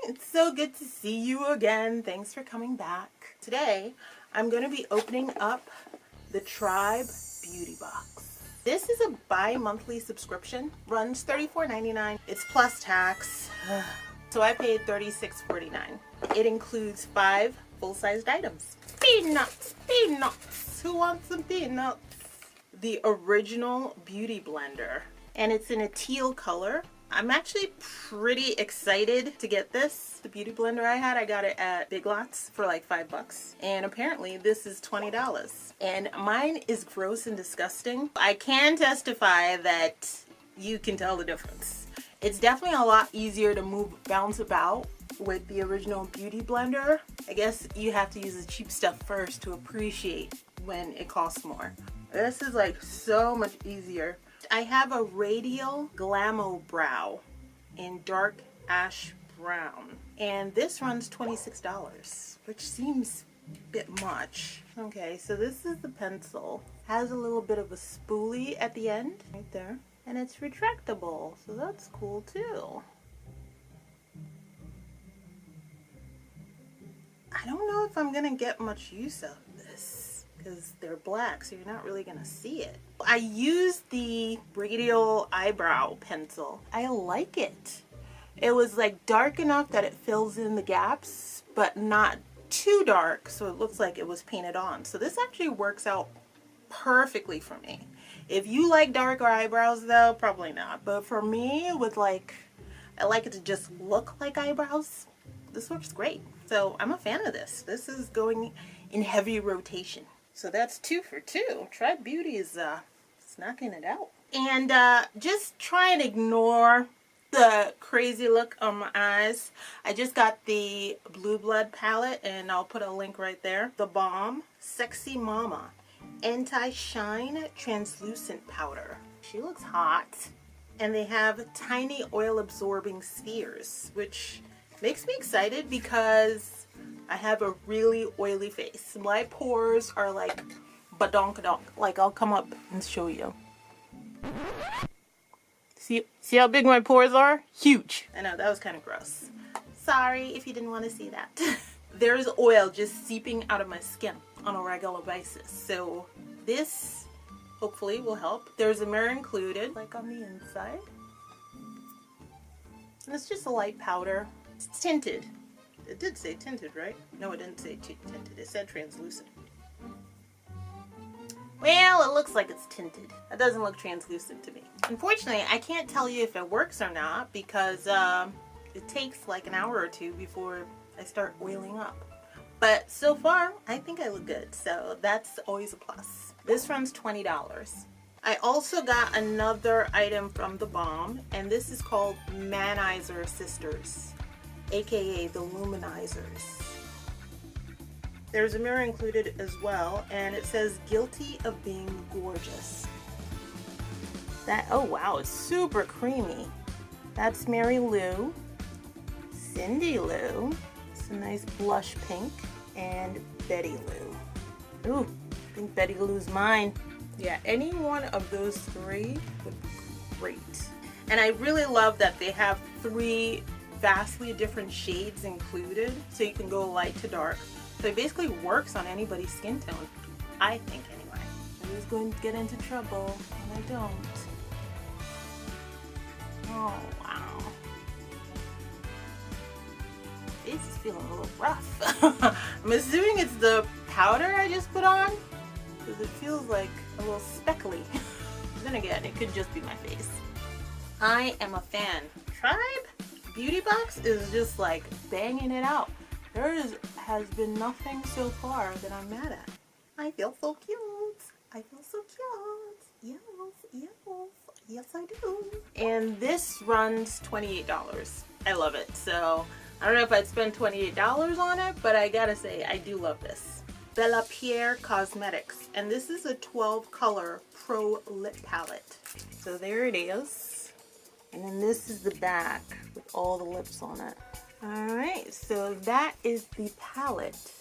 It's so good to see you again. Thanks for coming back. Today, I'm going to be opening up the Tribe Beauty Box. This is a bi-monthly subscription. Runs $34.99. It's plus tax. So I paid $36.49. It includes 5 full-sized items. Peanuts! Peanuts! Who wants some peanuts? The original beauty blender. And it's in a teal color. I'm actually pretty excited to get this. The beauty blender I got it at Big Lots for like $5. And apparently this is $20. And mine is gross and disgusting. I can testify that you can tell the difference. It's definitely a lot easier to bounce about with the original beauty blender. I guess you have to use the cheap stuff first to appreciate when it costs more. This is like so much easier. I have a Rodial Glamobrow in dark ash brown, and this runs $26, which seems a bit much. Okay, so this is the pencil. Has a little bit of a spoolie at the end, right there, and it's retractable, so that's cool too. I don't know if I'm gonna get much use out of this, because they're black, so you're not really gonna see it. I used the Rodial Eyebrow Pencil. I like it. It was like dark enough that it fills in the gaps, but not too dark, so it looks like it was painted on. So this actually works out perfectly for me. If you like darker eyebrows though, probably not. But for me, with like, I like it to just look like eyebrows, this works great. So I'm a fan of this. This is going in heavy rotation. So that's 2 for 2. Tribe Beauty is knocking it out. And just try and ignore the crazy look on my eyes. I just got the Blue Blood palette, and I'll put a link right there. The Balm Sexy Mama Anti-Shine Translucent Powder. She looks hot. And they have tiny oil absorbing spheres, which makes me excited because I have a really oily face. My pores are like badonkadonk. Like, I'll come up and show you. See how big my pores are? Huge. I know, that was kind of gross. Sorry if you didn't want to see that. There's oil just seeping out of my skin on a regular basis. So this hopefully will help. There's a mirror included, like on the inside. And it's just a light powder. It's tinted. It did say tinted, right? No, it didn't say tinted. It said translucent. Well, it looks like it's tinted. It doesn't look translucent to me. Unfortunately, I can't tell you if it works or not because it takes like an hour or 2 before I start oiling up. But so far, I think I look good. So that's always a plus. This runs $20. I also got another item from the Balm, and this is called Manizer Sisters, aka the Luminizers. There's a mirror included as well, and it says guilty of being gorgeous. Oh wow, it's super creamy. That's Mary Lou, Cindy Lou, it's a nice blush pink, and Betty Lou. Ooh, I think Betty Lou's mine. Yeah, any one of those 3 would be great. And I really love that they have 3 vastly different shades included, so you can go light to dark. So it basically works on anybody's skin tone, I think anyway. I was going to get into trouble, and I don't. Oh wow. This is feeling a little rough. I'm assuming it's the powder I just put on, because it feels like a little speckly. Then again, it could just be my face. I am a fan. Tribe Beauty Box is just like banging it out. There has been nothing so far that I'm mad at. I feel so cute. I feel so cute. Yes, yes I do. And this runs $28. I love it. So I don't know if I'd spend $28 on it, but I gotta say I do love this. Bella Pierre Cosmetics, and this is a 12 color pro lip palette. So there it is, and then this is the back with all the lips on it. Alright, so that is the palette,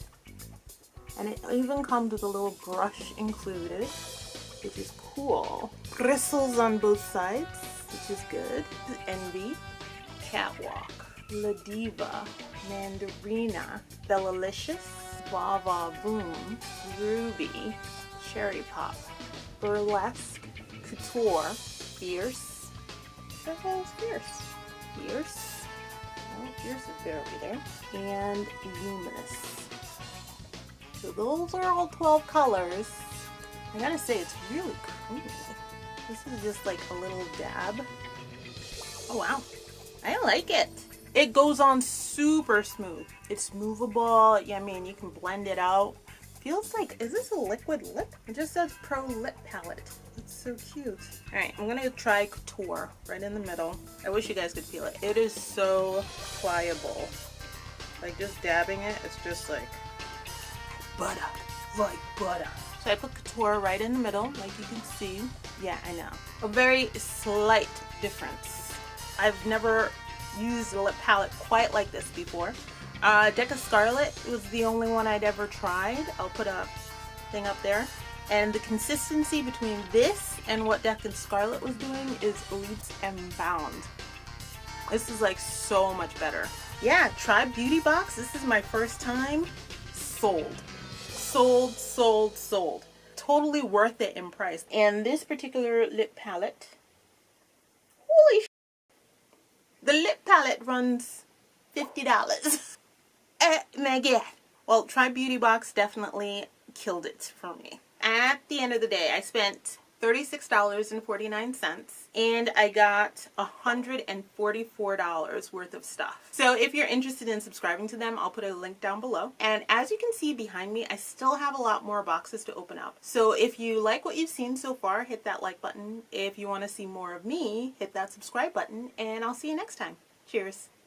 and it even comes with a little brush included, which is cool. Bristles on both sides, which is good. Envy. Catwalk. La Diva, Mandarina, Bellalicious, Vava Boom, Ruby, Cherry Pop, Burlesque, Couture, Fierce, Fierce, Fierce, oh, Fierce is barely there, and Luminous. So those are all 12 colors. I gotta say, it's really creamy. This is just like a little dab. Oh wow, I like it. It goes on super smooth. It's movable. Yeah, I mean, you can blend it out. Feels like, is this a liquid lip? It just says Pro Lip Palette. It's so cute. All right, I'm gonna try Couture right in the middle. I wish you guys could feel it. It is so pliable. Like just dabbing it, it's just like butter, like butter. So I put Couture right in the middle, like you can see. Yeah, I know. A very slight difference. I've never used a lip palette quite like this before. Deca Scarlet was the only one I'd ever tried. I'll put a thing up there. And the consistency between this and what Deca Scarlet was doing is leaps and bounds. This is like so much better. Yeah, try Beauty Box. This is my first time. Sold. Sold, sold, sold. Totally worth it in price. And this particular lip palette, holy sh**. The lip palette runs $50. My God. Well, try Beauty Box definitely killed it for me. At the end of the day, I spent $36.49 and I got $144 worth of stuff. So if you're interested in subscribing to them, I'll put a link down below. And as you can see behind me, I still have a lot more boxes to open up. So if you like what you've seen so far, hit that like button. If you want to see more of me, hit that subscribe button, and I'll see you next time. Cheers.